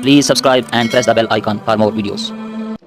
Please subscribe and press the bell icon for more videos।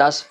10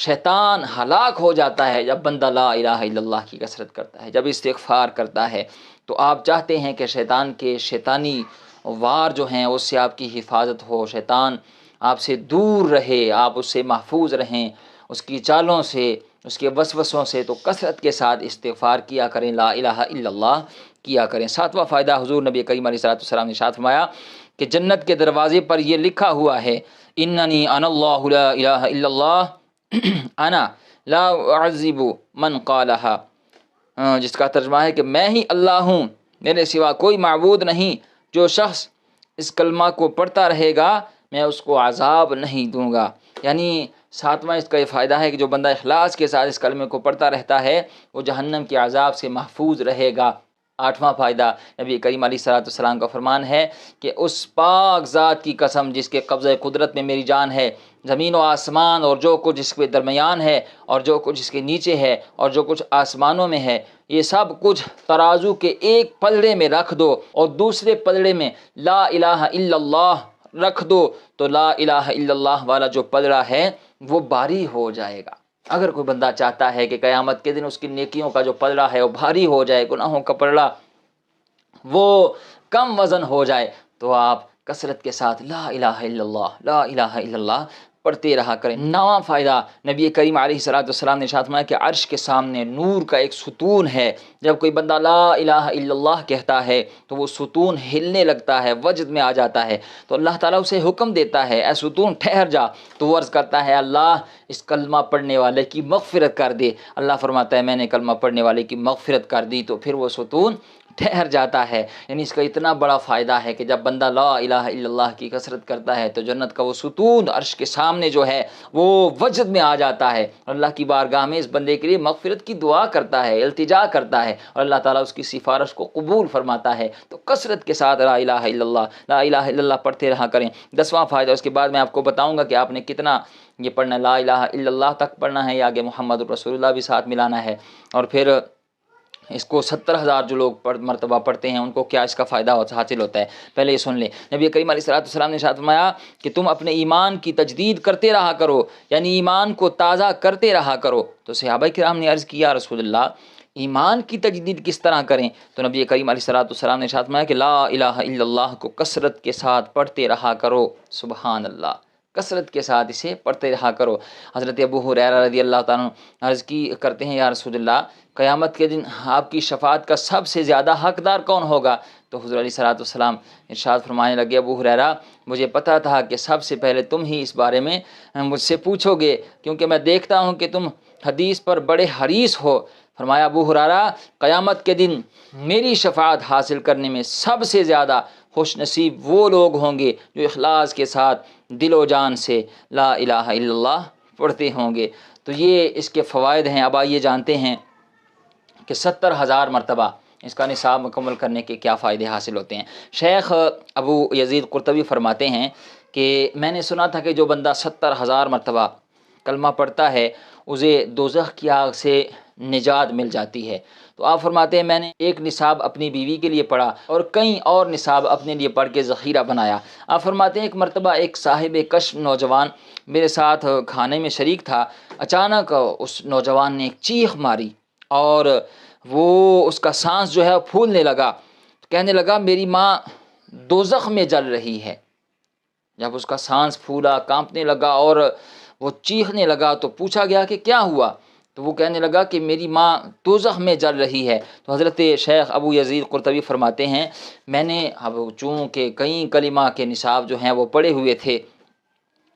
شیطان ہلاک ہو جاتا ہے جب بندہ لا الہ الا اللہ کی کثرت کرتا ہے، جب استغفار کرتا ہے۔ تو آپ چاہتے ہیں کہ شیطان کے شیطانی وار جو ہیں اس سے آپ کی حفاظت ہو، شیطان آپ سے دور رہے، آپ اس سے محفوظ رہیں، اس کی چالوں سے، اس کے وسوسوں سے، تو کثرت کے ساتھ استغفار کیا کریں، لا الہ الا اللہ کیا کریں۔ ساتواں فائدہ، حضور نبی کریم علیہ السلام نے ارشاد فرمایا کہ جنت کے دروازے پر یہ لکھا ہوا ہے، اننی انا اللہ لا الہ الا اللہ انا لا اعذب من قالہا، جس کا ترجمہ ہے کہ میں ہی اللہ ہوں، میرے سوا کوئی معبود نہیں، جو شخص اس کلمہ کو پڑھتا رہے گا میں اس کو عذاب نہیں دوں گا۔ یعنی ساتواں اس کا یہ فائدہ ہے کہ جو بندہ اخلاص کے ساتھ اس کلمے کو پڑھتا رہتا ہے وہ جہنم کے عذاب سے محفوظ رہے گا۔ آٹھواں فائدہ، نبی کریم علیہ السلام کا فرمان ہے کہ اس پاک ذات کی قسم جس کے قبضہ قدرت میں میری جان ہے، زمین و آسمان اور جو کچھ اس کے درمیان ہے اور جو کچھ اس کے نیچے ہے اور جو کچھ آسمانوں میں ہے، یہ سب کچھ ترازو کے ایک پلڑے میں رکھ دو اور دوسرے پلڑے میں لا الہ الا اللہ رکھ دو، تو لا الہ الا اللہ والا جو پلڑا ہے وہ بھاری ہو جائے گا۔ اگر کوئی بندہ چاہتا ہے کہ قیامت کے دن اس کی نیکیوں کا جو پلڑا ہے وہ بھاری ہو جائے، گناہوں کا پلڑا وہ کم وزن ہو جائے، تو آپ کثرت کے ساتھ لا الہ الا اللہ، لا الہ الا اللہ پڑھتے رہا کریں۔ نواں فائدہ، نبی کریم علیہ السلام نے ارشاد فرمایا کہ عرش کے سامنے نور کا ایک ستون ہے، جب کوئی بندہ لا الہ الا اللہ کہتا ہے تو وہ ستون ہلنے لگتا ہے، وجد میں آ جاتا ہے، تو اللہ تعالیٰ اسے حکم دیتا ہے اے ستون ٹھہر جا، تو وہ عرض کرتا ہے اللہ اس کلمہ پڑھنے والے کی مغفرت کر دے۔ اللہ فرماتا ہے میں نے کلمہ پڑھنے والے کی مغفرت کر دی، تو پھر وہ ستون ٹھہر جاتا ہے۔ یعنی اس کا اتنا بڑا فائدہ ہے کہ جب بندہ لا الہ الا اللہ کی کثرت کرتا ہے تو جنت کا وہ ستون عرش کے سامنے جو ہے وہ وجد میں آ جاتا ہے، اور اللہ کی بارگاہ میں اس بندے کے لیے مغفرت کی دعا کرتا ہے، التجا کرتا ہے، اور اللہ تعالیٰ اس کی سفارش کو قبول فرماتا ہے۔ تو کثرت کے ساتھ لا الہ الا اللہ، لا الہ الا اللہ پڑھتے رہا کریں۔ 10واں فائدہ، اس کے بعد میں آپ کو بتاؤں گا کہ آپ نے کتنا یہ پڑھنا ہے، لا الہ الا اللہ تک پڑھنا ہے یا آگے محمد رسول اللہ بھی ساتھ ملانا ہے، اور پھر اس کو 70,000 جو لوگ مرتبہ پڑھتے ہیں ان کو کیا اس کا فائدہ حاصل ہوتا ہے، پہلے یہ سن لیں۔ نبی کریم علیہ السلام نے ارشاد فرمایا کہ تم اپنے ایمان کی تجدید کرتے رہا کرو، یعنی ایمان کو تازہ کرتے رہا کرو۔ تو صحابہ کرام نے عرض کیا رسول اللہ ایمان کی تجدید کس طرح کریں؟ تو نبی کریم علیہ السلام نے ارشاد فرمایا کہ لا الہ الا اللہ کو کثرت کے ساتھ پڑھتے رہا کرو۔ سبحان اللہ، کثرت کے ساتھ اسے پڑھتے رہا کرو۔ حضرت ابو ہریرہ رضی اللہ تعالیٰ عنہ عرض کرتے ہیں یا رسول اللہ قیامت کے دن آپ کی شفاعت کا سب سے زیادہ حقدار کون ہوگا؟ تو حضور علیہ السلام ارشاد فرمانے لگے ابو ہریرہ مجھے پتہ تھا کہ سب سے پہلے تم ہی اس بارے میں مجھ سے پوچھو گے، کیونکہ میں دیکھتا ہوں کہ تم حدیث پر بڑے حریص ہو۔ فرمایا ابو ہریرہ قیامت کے دن میری شفاعت حاصل کرنے میں سب سے زیادہ خوش نصیب وہ لوگ ہوں گے جو اخلاص کے ساتھ دل و جان سے لا الہ الا اللہ پڑھتے ہوں گے۔ تو یہ اس کے فوائد ہیں۔ اب آئیے جانتے ہیں کہ 70,000 مرتبہ اس کا نصاب مکمل کرنے کے کیا فائدے حاصل ہوتے ہیں۔ شیخ ابو یزید قرطبی فرماتے ہیں کہ میں نے سنا تھا کہ جو بندہ 70,000 مرتبہ کلمہ پڑھتا ہے اسے دوزخ کی آگ سے نجات مل جاتی ہے۔ تو آپ فرماتے ہیں میں نے ایک نصاب اپنی بیوی کے لیے پڑھا اور کئی اور نصاب اپنے لیے پڑھ کے ذخیرہ بنایا۔ آپ فرماتے ہیں ایک مرتبہ ایک صاحب کشف نوجوان میرے ساتھ کھانے میں شریک تھا، اچانک اس نوجوان نے ایک چیخ ماری اور وہ اس کا سانس جو ہے پھولنے لگا، کہنے لگا میری ماں دوزخ میں جل رہی ہے۔ جب اس کا سانس پھولا، کانپنے لگا اور وہ چیخنے لگا تو پوچھا گیا کہ کیا ہوا؟ تو وہ کہنے لگا کہ میری ماں دوزخ میں جل رہی ہے۔ تو حضرت شیخ ابو یزید قرطبی فرماتے ہیں میں نے اب چونکہ کئی کلمہ کے نصاب جو ہیں وہ پڑھے ہوئے تھے،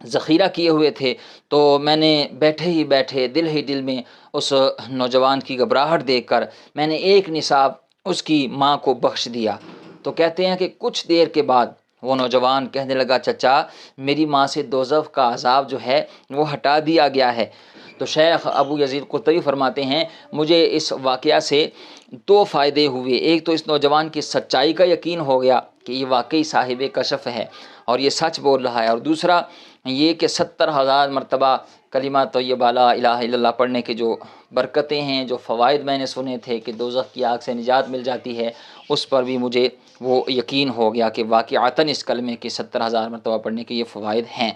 ذخیرہ کیے ہوئے تھے، تو میں نے بیٹھے ہی بیٹھے دل ہی دل میں اس نوجوان کی گھبراہٹ دیکھ کر میں نے ایک نصاب اس کی ماں کو بخش دیا۔ تو کہتے ہیں کہ کچھ دیر کے بعد وہ نوجوان کہنے لگا چچا میری ماں سے دوزخ کا عذاب جو ہے وہ ہٹا دیا گیا ہے۔ تو شیخ ابو یزید قرطبی فرماتے ہیں مجھے اس واقعہ سے 2 فائدے ہوئے۔ ایک تو اس نوجوان کی سچائی کا یقین ہو گیا کہ یہ واقعی صاحب کشف ہے اور یہ سچ بول رہا ہے، اور دوسرا یہ کہ 70,000 مرتبہ کلمہ طیبہ لا الہ الا اللہ پڑھنے کی جو برکتیں ہیں، جو فوائد میں نے سنے تھے کہ دوزخ کی آگ سے نجات مل جاتی ہے، اس پر بھی مجھے وہ یقین ہو گیا کہ واقعتاً اس کلمے کی 70,000 مرتبہ پڑھنے کے یہ فوائد ہیں۔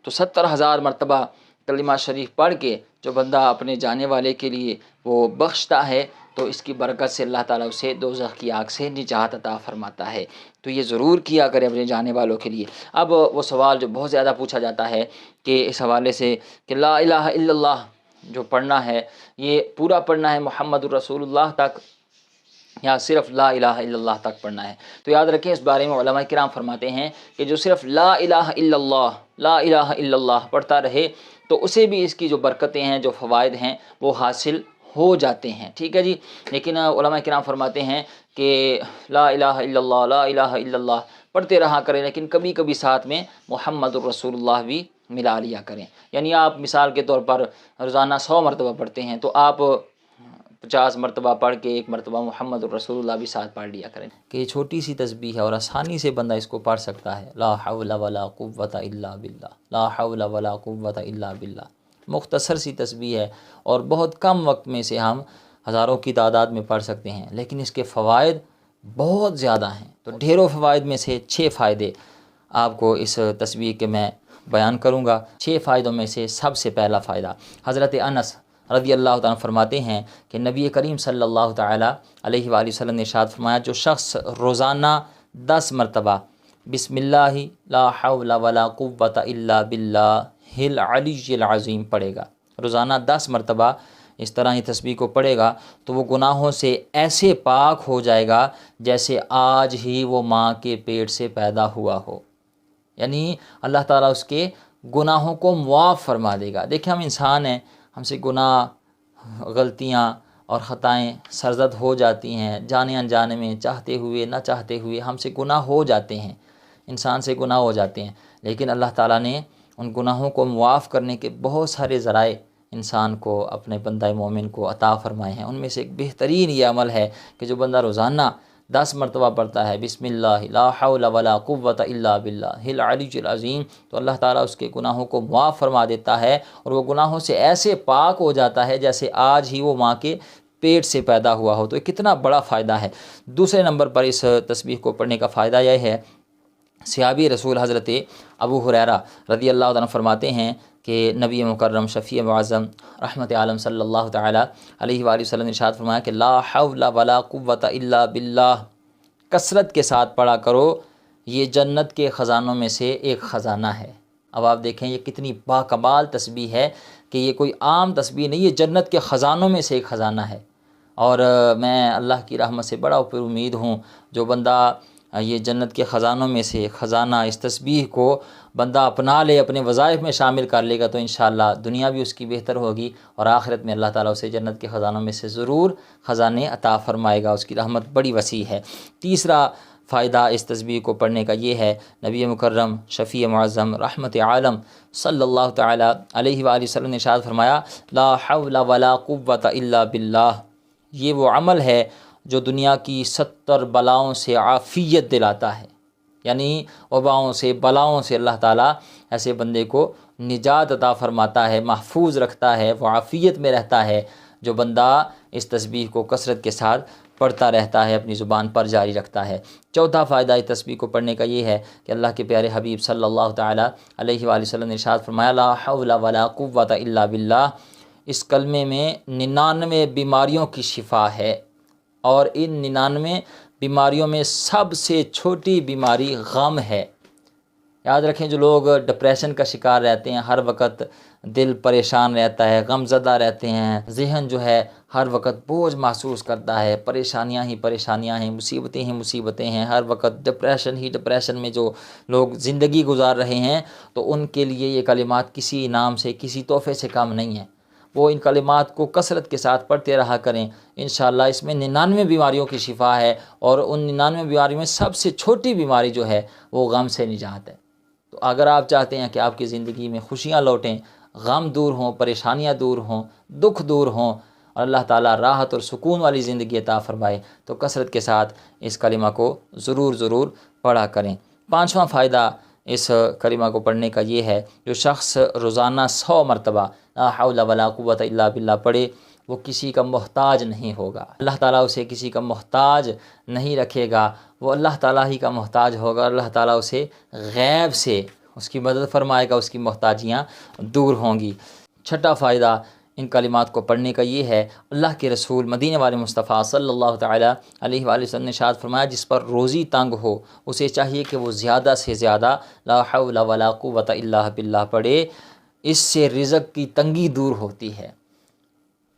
تو 70,000 مرتبہ کلمہ شریف پڑھ کے جو بندہ اپنے جانے والے کے لیے وہ بخشتا ہے تو اس کی برکت سے اللہ تعالیٰ اسے دوزخ کی آگ سے نجات عطا فرماتا ہے۔ تو یہ ضرور کیا کرے اپنے جانے والوں کے لیے۔ اب وہ سوال جو بہت زیادہ پوچھا جاتا ہے کہ اس حوالے سے کہ لا الہ الا اللہ جو پڑھنا ہے یہ پورا پڑھنا ہے محمد الرسول اللہ تک یا صرف لا الہ الا اللہ تک پڑھنا ہے؟ تو یاد رکھیں اس بارے میں علماء کرام فرماتے ہیں کہ جو صرف لا الہ الا اللہ لا الہ الا اللہ پڑھتا رہے تو اسے بھی اس کی جو برکتیں ہیں جو فوائد ہیں وہ حاصل ہو جاتے ہیں، ٹھیک ہے جی۔ لیکن علماء کرام فرماتے ہیں کہ لا الہ الا اللہ لا الہ الا اللہ پڑھتے رہا کریں، لیکن کبھی کبھی ساتھ میں محمد الرسول اللہ بھی ملا لیا کریں۔ یعنی آپ مثال کے طور پر روزانہ 100 مرتبہ پڑھتے ہیں تو آپ 50 مرتبہ پڑھ کے 1 مرتبہ محمد الرسول اللہ بھی ساتھ پڑھ لیا کریں کہ یہ چھوٹی سی تسبیح ہے اور آسانی سے بندہ اس کو پڑھ سکتا ہے۔ لا حول ولا قوت الا باللہ لا حول ولا قوت الا باللہ، مختصر سی تسبیح ہے اور بہت کم وقت میں سے ہم ہزاروں کی تعداد میں پڑھ سکتے ہیں، لیکن اس کے فوائد بہت زیادہ ہیں۔ تو ڈھیروں فوائد میں سے 6 فائدے آپ کو اس تسبیح کے میں بیان کروں گا۔ 6 فائدوں میں سے سب سے پہلا فائدہ، حضرت انس رضی اللہ تعالیٰ فرماتے ہیں کہ نبی کریم صلی اللہ تعالیٰ علیہ وآلہ وسلم نے ارشاد فرمایا جو شخص روزانہ 10 مرتبہ بسم اللہ لا حول ولا قوت الا باللہ العلی العظیم پڑھے گا، روزانہ 10 مرتبہ اس طرح ہی تسبیح کو پڑھے گا تو وہ گناہوں سے ایسے پاک ہو جائے گا جیسے آج ہی وہ ماں کے پیٹ سے پیدا ہوا ہو، یعنی اللہ تعالیٰ اس کے گناہوں کو معاف فرما دے گا۔ دیکھیں ہم انسان ہیں، ہم سے گناہ غلطیاں اور خطائیں سرزد ہو جاتی ہیں، جانے انجانے میں، چاہتے ہوئے نہ چاہتے ہوئے ہم سے گناہ ہو جاتے ہیں، انسان سے گناہ ہو جاتے ہیں، لیکن اللہ تعالیٰ نے ان گناہوں کو معاف کرنے کے بہت سارے ذرائع انسان کو اپنے بندہ مومن کو عطا فرمائے ہیں۔ ان میں سے ایک بہترین یہ عمل ہے کہ جو بندہ روزانہ 10 مرتبہ پڑھتا ہے بسم اللہ لا حول ولا قوت الا باللہ العلی العظیم تو اللہ تعالیٰ اس کے گناہوں کو معاف فرما دیتا ہے اور وہ گناہوں سے ایسے پاک ہو جاتا ہے جیسے آج ہی وہ ماں کے پیٹ سے پیدا ہوا ہو۔ تو یہ کتنا بڑا فائدہ ہے۔ دوسرے نمبر پر اس تسبیح کو پڑھنے کا فائدہ یہ ہے، صحابی رسول حضرت ابو ہریرہ رضی اللہ عنہ فرماتے ہیں کہ نبی مکرم شفیع معظم رحمت عالم صلی اللہ تعالیٰ علیہ وآلہ وسلم نے ارشاد فرمایا کہ لا حول ولا قوت الا باللہ کثرت کے ساتھ پڑھا کرو، یہ جنت کے خزانوں میں سے ایک خزانہ ہے۔ اب آپ دیکھیں یہ کتنی باکمال تسبیح ہے کہ یہ کوئی عام تسبیح نہیں، یہ جنت کے خزانوں میں سے ایک خزانہ ہے۔ اور میں اللہ کی رحمت سے بڑا پر امید ہوں جو بندہ یہ جنت کے خزانوں میں سے خزانہ اس تسبیح کو بندہ اپنا لے، اپنے وظائف میں شامل کر لے گا تو انشاءاللہ دنیا بھی اس کی بہتر ہوگی اور آخرت میں اللہ تعالیٰ اسے جنت کے خزانوں میں سے ضرور خزانے عطا فرمائے گا، اس کی رحمت بڑی وسیع ہے۔ تیسرا فائدہ اس تسبیح کو پڑھنے کا یہ ہے، نبی مکرم شفیع معظم رحمت عالم صلی اللہ تعالیٰ علیہ وآلہ وسلم نے ارشاد فرمایا لا حول ولا قوت الا باللہ، یہ وہ عمل ہے جو دنیا کی 70 بلاؤں سے عافیت دلاتا ہے، یعنی وباؤں سے بلاؤں سے اللہ تعالیٰ ایسے بندے کو نجات عطا فرماتا ہے، محفوظ رکھتا ہے، وہ عافیت میں رہتا ہے جو بندہ اس تسبیح کو کثرت کے ساتھ پڑھتا رہتا ہے، اپنی زبان پر جاری رکھتا ہے۔ چوتھا فائدہ اس تسبیح کو پڑھنے کا یہ ہے کہ اللہ کے پیارے حبیب صلی اللہ تعالیٰ علیہ وآلہ وسلم نے ارشاد فرمایا لا حول ولا قوت الا باللہ، اس کلمے میں 99 بیماریوں کی شفا ہے اور ان 99 بیماریوں میں سب سے چھوٹی بیماری غم ہے۔ یاد رکھیں جو لوگ ڈپریشن کا شکار رہتے ہیں، ہر وقت دل پریشان رہتا ہے، غم زدہ رہتے ہیں، ذہن جو ہے ہر وقت بوجھ محسوس کرتا ہے، پریشانیاں ہی پریشانیاں ہیں، مصیبتیں ہی مصیبتیں ہیں، ہر وقت ڈپریشن ہی ڈپریشن میں جو لوگ زندگی گزار رہے ہیں تو ان کے لیے یہ کلمات کسی انعام سے کسی تحفے سے کم نہیں ہیں۔ وہ ان کلمات کو کثرت کے ساتھ پڑھتے رہا کریں، انشاءاللہ اس میں 99 بیماریوں کی شفا ہے اور ان 99 بیماریوں میں سب سے چھوٹی بیماری جو ہے وہ غم سے نجات ہے۔ تو اگر آپ چاہتے ہیں کہ آپ کی زندگی میں خوشیاں لوٹیں، غم دور ہوں، پریشانیاں دور ہوں، دکھ دور ہوں اور اللہ تعالیٰ راحت اور سکون والی زندگی عطا فرمائے تو کثرت کے ساتھ اس کلمہ کو ضرور پڑھا کریں۔ پانچواں فائدہ اس کلمہ کو پڑھنے کا یہ ہے، جو شخص روزانہ 100 مرتبہ لا حول ولا قوت الا باللہ پڑھے وہ کسی کا محتاج نہیں ہوگا، اللہ تعالیٰ اسے کسی کا محتاج نہیں رکھے گا، وہ اللہ تعالیٰ ہی کا محتاج ہوگا، اللہ تعالیٰ اسے غیب سے اس کی مدد فرمائے گا، اس کی محتاجیاں دور ہوں گی۔ چھٹا فائدہ ان کلمات کو پڑھنے کا یہ ہے، اللہ کے رسول مدینے والے مصطفیٰ صلی اللہ تعالیٰ علیہ وآلہ وسلم نے ارشاد فرمایا، جس پر روزی تنگ ہو اسے چاہیے کہ وہ زیادہ سے زیادہ لا حول ولا قوۃ الا باللہ پڑھے، اس سے رزق کی تنگی دور ہوتی ہے۔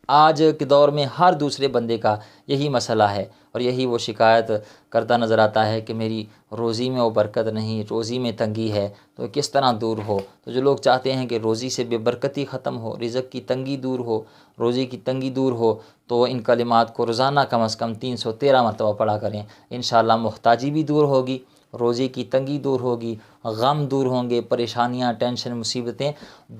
آج کے دور میں ہر دوسرے بندے کا یہی مسئلہ ہے اور یہی وہ شکایت کرتا نظر آتا ہے کہ میری روزی میں وہ برکت نہیں، روزی میں تنگی ہے، تو کس طرح دور ہو؟ تو جو لوگ چاہتے ہیں کہ روزی سے بے برکتی ختم ہو، رزق کی تنگی دور ہو، روزی کی تنگی دور ہو، تو ان کلمات کو روزانہ کم از کم 313 مرتبہ پڑھا کریں۔ انشاءاللہ محتاجی بھی دور ہوگی، روزی کی تنگی دور ہوگی، غم دور ہوں گے، پریشانیاں، ٹینشن، مصیبتیں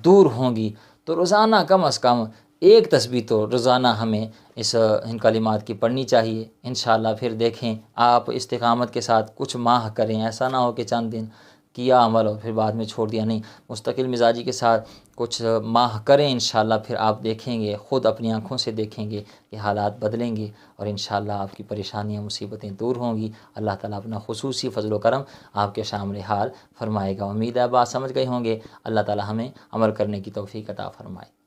دور ہوں گی۔ تو روزانہ کم از کم ایک تسبیح تو روزانہ ہمیں ان کلمات کی پڑھنی چاہیے۔ انشاءاللہ پھر دیکھیں آپ استقامت کے ساتھ کچھ ماہ کریں، ایسا نہ ہو کہ چند دن کیا عمل اور پھر بعد میں چھوڑ دیا، نہیں، مستقل مزاجی کے ساتھ کچھ ماہ کریں، انشاءاللہ پھر آپ دیکھیں گے، خود اپنی آنکھوں سے دیکھیں گے کہ حالات بدلیں گے اور انشاءاللہ آپ کی پریشانیاں، مصیبتیں دور ہوں گی۔ اللہ تعالیٰ اپنا خصوصی فضل و کرم آپ کے شامل حال فرمائے گا۔ امید ہے بات سمجھ گئے ہوں گے۔ اللہ تعالیٰ ہمیں عمل کرنے کی توفیق عطا فرمائے۔